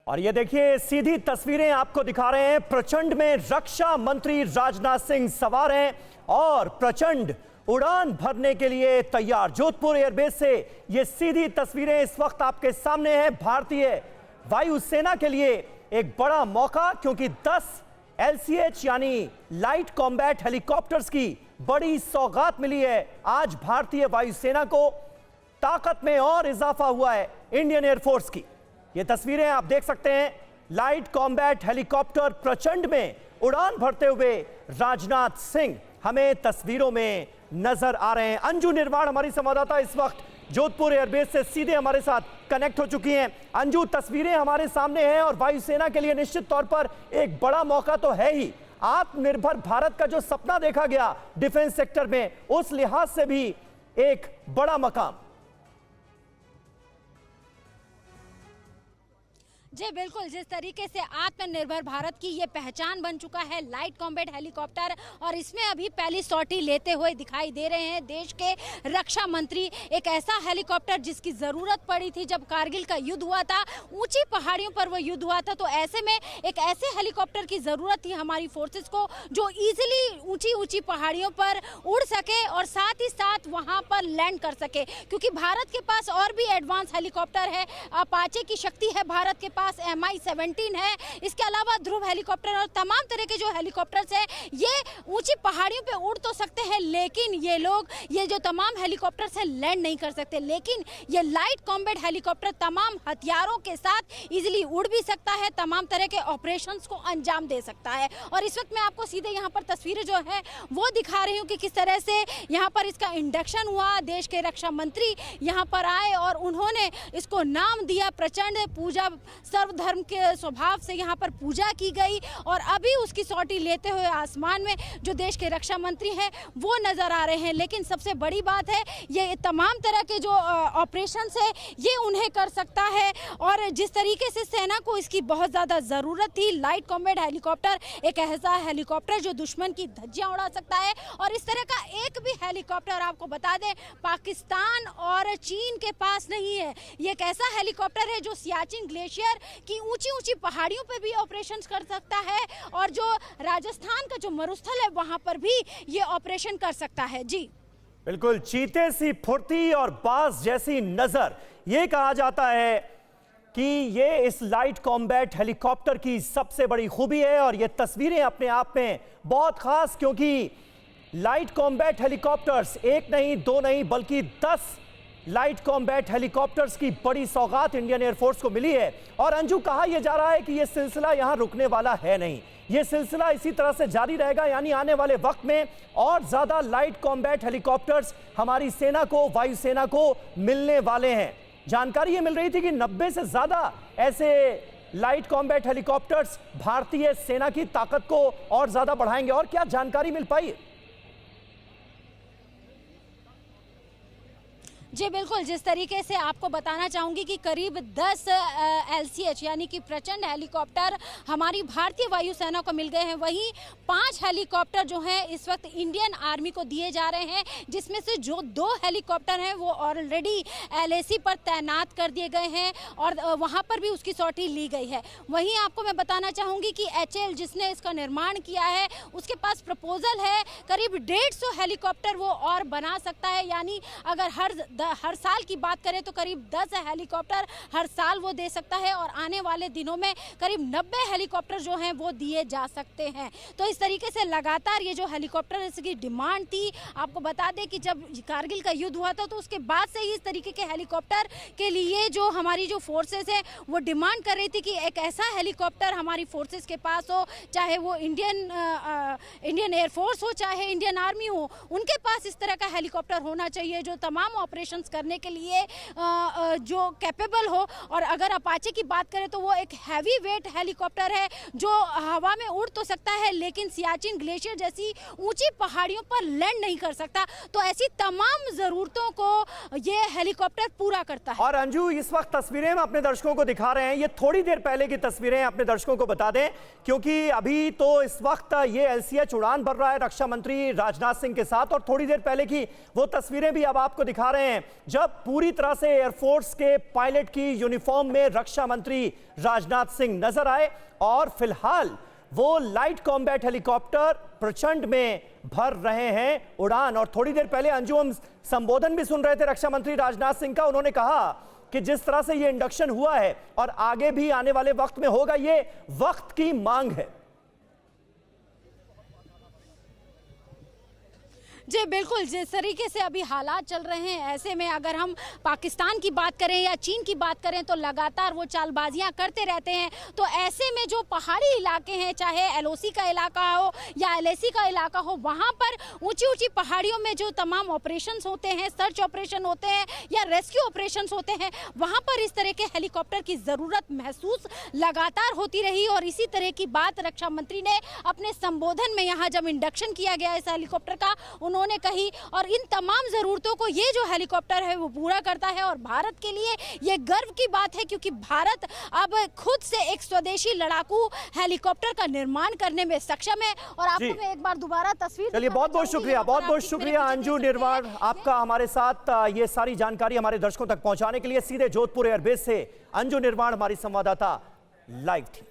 और ये देखिए सीधी तस्वीरें आपको दिखा रहे हैं। प्रचंड में रक्षा मंत्री राजनाथ सिंह सवार हैं और प्रचंड उड़ान भरने के लिए तैयार। जोधपुर एयरबेस से ये सीधी तस्वीरें इस वक्त आपके सामने हैं। भारतीय वायुसेना के लिए एक बड़ा मौका, क्योंकि 10 LCH यानी लाइट कॉम्बैट हेलीकॉप्टर्स की बड़ी सौगात मिली है। आज भारतीय वायुसेना को ताकत में और इजाफा हुआ है इंडियन एयरफोर्स की। ये तस्वीरें आप देख सकते हैं, लाइट कॉम्बैट हेलीकॉप्टर प्रचंड में उड़ान भरते हुए राजनाथ सिंह हमें तस्वीरों में नजर आ रहे हैं। अंजू निर्वाण हमारी संवाददाता इस वक्त जोधपुर एयरबेस से सीधे हमारे साथ कनेक्ट हो चुकी हैं। अंजू, तस्वीरें हमारे सामने हैं और वायुसेना के लिए निश्चित तौर पर एक बड़ा मौका तो है ही। आत्मनिर्भर भारत का जो सपना देखा गया डिफेंस सेक्टर में, उस लिहाज से भी एक बड़ा मकाम। जी बिल्कुल, जिस तरीके से आत्मनिर्भर भारत की ये पहचान बन चुका है लाइट कॉम्बैट हेलीकॉप्टर, और इसमें अभी पहली सॉटी लेते हुए दिखाई दे रहे हैं देश के रक्षा मंत्री। एक ऐसा हेलीकॉप्टर जिसकी ज़रूरत पड़ी थी जब कारगिल का युद्ध हुआ था, ऊंची पहाड़ियों पर वो युद्ध हुआ था, तो ऐसे में एक ऐसे हेलीकॉप्टर की ज़रूरत थी हमारी फोर्सेस को जो ईजिली ऊंची ऊंची पहाड़ियों पर उड़ सके और साथ ही साथ वहाँ पर लैंड कर सके, क्योंकि भारत के पास और भी एडवांस हेलीकॉप्टर है। अपाचे की शक्ति है भारत के पास, MI-17 है, इसके अलावा ध्रुव हेलीकॉप्टर और तमाम तरह के जो हेलीकॉप्टर्स हैं, ये ऊंची पहाड़ियों पे उड़ तो सकते हैं, लेकिन ये जो तमाम हेलीकॉप्टर्स हैं लैंड नहीं कर सकते। लेकिन ये लाइट कॉम्बैट हेलीकॉप्टर तमाम हथियारों के साथ इजीली उड़ भी सकता है, तमाम तरह के ऑपरेशंस को अंजाम दे सकता है। और इस वक्त मैं आपको सीधे यहाँ पर तस्वीरें जो है वो दिखा रही हूँ कि किस तरह से यहाँ पर इसका इंडक्शन हुआ। देश के रक्षा मंत्री यहाँ पर आए और उन्होंने इसको नाम दिया प्रचंड। पूजा सर्वधर्म के स्वभाव से यहाँ पर पूजा की गई और अभी उसकी सॉटी लेते हुए आसमान में जो देश के रक्षा मंत्री हैं वो नजर आ रहे हैं। लेकिन सबसे बड़ी बात है, ये तमाम तरह के जो ऑपरेशंस है ये उन्हें कर सकता है। और जिस तरीके से सेना को इसकी बहुत ज़्यादा ज़रूरत थी, लाइट कॉम्बैट हेलीकॉप्टर एक ऐसा हेलीकॉप्टर जो दुश्मन की धज्जियाँ उड़ा सकता है। और इस तरह का एक भी हेलीकॉप्टर आपको बता दें पाकिस्तान और चीन के पास नहीं है। ये एक ऐसा हेलीकॉप्टर है जो सियाचिन ग्लेशियर की ऊंची ऊंची पहाड़ियों पे भी ऑपरेशंस कर सकता है और जो राजस्थान का जो मरुस्थल है वहां पर भी ये ऑपरेशन कर सकता है। जी बिल्कुल, चीते सी फुर्ती और बाज जैसी नजर, ये कहा जाता है कि ये इस लाइट कॉम्बैट हेलीकॉप्टर की सबसे बड़ी खूबी है। और ये तस्वीरें अपने आप में बहुत खास, क्योंकि लाइट कॉम्बैट हेलीकॉप्टर्स एक नहीं दो नहीं बल्कि 10 लाइट कॉम्बैट हेलीकॉप्टर्स की बड़ी सौगात इंडियन एयरफोर्स को मिली है। और अंजू, कहा यह जा रहा है कि यह सिलसिला यहां रुकने वाला है नहीं, यह सिलसिला इसी तरह से जारी रहेगा, यानी आने वाले वक्त में और ज्यादा लाइट कॉम्बैट हेलीकॉप्टर्स हमारी सेना को, वायुसेना को मिलने वाले हैं। जानकारी यह मिल रही थी कि 90 से ज्यादा ऐसे लाइट कॉम्बैट हेलीकॉप्टर्स भारतीय सेना की ताकत को और ज्यादा बढ़ाएंगे। और क्या जानकारी मिल पाई? जी बिल्कुल, जिस तरीके से आपको बताना चाहूँगी कि करीब 10 LCH यानी कि प्रचंड हेलीकॉप्टर हमारी भारतीय वायुसेना को मिल गए हैं। वहीं 5 हेलीकॉप्टर जो हैं इस वक्त इंडियन आर्मी को दिए जा रहे हैं, जिसमें से जो 2 हेलीकॉप्टर हैं वो ऑलरेडी LAC पर तैनात कर दिए गए हैं और वहाँ पर भी उसकी सॉटी ली गई है। वहीं आपको मैं बताना चाहूँगी कि HAL जिसने इसका निर्माण किया है उसके पास प्रपोजल है करीब 150 हेलीकॉप्टर वो और बना सकता है। यानी अगर हर साल की बात करें तो करीब 10 हेलीकॉप्टर हर साल वो दे सकता है और आने वाले दिनों में करीब 90 हेलीकॉप्टर जो हैं वो दिए जा सकते हैं। तो इस तरीके से लगातार ये जो हेलीकॉप्टर इसकी डिमांड थी, आपको बता दें कि जब कारगिल का युद्ध हुआ था तो उसके बाद से ही इस तरीके के हेलीकॉप्टर के लिए जो हमारी जो फोर्सेस है वो डिमांड कर रही थी कि एक ऐसा हेलीकॉप्टर हमारी फोर्सेस के पास हो, चाहे वो इंडियन एयरफोर्स हो चाहे इंडियन आर्मी हो, उनके पास इस तरह का हेलीकॉप्टर होना चाहिए जो तमाम ऑपरेशन करने के लिए जो कैपेबल हो। और अगर अपाचे की बात करें तो वो एक हैवी वेट हेलीकॉप्टर है जो हवा में उड़ तो सकता है लेकिन सियाचिन ग्लेशियर जैसी ऊंची पहाड़ियों पर लैंड नहीं कर सकता। तो ऐसी तमाम जरूरतों को ये हेलीकॉप्टर पूरा करता है। और अंजू, इस वक्त तस्वीरें हम अपने दर्शकों को दिखा रहे हैं, ये थोड़ी देर पहले की तस्वीरें अपने दर्शकों को बता दें, क्योंकि अभी तो इस वक्त ये LCH उड़ान भर रहा है रक्षा मंत्री राजनाथ सिंह के साथ, और थोड़ी देर पहले की वो तस्वीरें भी अब आपको दिखा रहे हैं। हैं जब पूरी तरह से एयरफोर्स के पायलट की यूनिफॉर्म में रक्षा मंत्री राजनाथ सिंह नजर आए और फिलहाल वो लाइट कॉम्बैट हेलीकॉप्टर प्रचंड में भर रहे हैं उड़ान। और थोड़ी देर पहले अंजू हम संबोधन भी सुन रहे थे रक्षा मंत्री राजनाथ सिंह का। उन्होंने कहा कि जिस तरह से ये इंडक्शन हुआ है और आगे भी आने वाले वक्त में होगा, ये वक्त की मांग है। जी बिल्कुल, जिस तरीके से अभी हालात चल रहे हैं, ऐसे में अगर हम पाकिस्तान की बात करें या चीन की बात करें तो लगातार वो चालबाजियां करते रहते हैं। तो ऐसे में जो पहाड़ी इलाके हैं, चाहे एलओसी का इलाका हो या एलएसी का इलाका हो, वहां पर ऊंची ऊंची पहाड़ियों में जो तमाम ऑपरेशंस होते हैं, सर्च ऑपरेशन होते हैं या रेस्क्यू ऑपरेशंस होते हैं, वहां पर इस तरह के हेलीकॉप्टर की जरूरत महसूस लगातार होती रही। और इसी तरह की बात रक्षा मंत्री ने अपने संबोधन में यहाँ जब इंडक्शन किया गया इस हेलीकॉप्टर का, उन्होंने कही। और इन तमाम जरूरतों को ये जो हेलीकॉप्टर है वो पूरा करता है और भारत के लिए ये गर्व की बात है, क्योंकि भारत अब खुद से एक स्वदेशी लड़ाकू हेलीकॉप्टर का निर्माण करने में सक्षम है। और आपको मैं एक बार दोबारा तस्वीर, चलिए बहुत बहुत शुक्रिया, बहुत बहुत शुक्रिया अंजू निर्वाण आपका हमारे साथ ये सारी जानकारी हमारे दर्शकों तक पहुंचाने के लिए। सीधे जोधपुर एयरबेस से अंजू निर्वाण हमारी संवाददाता लाइव थी।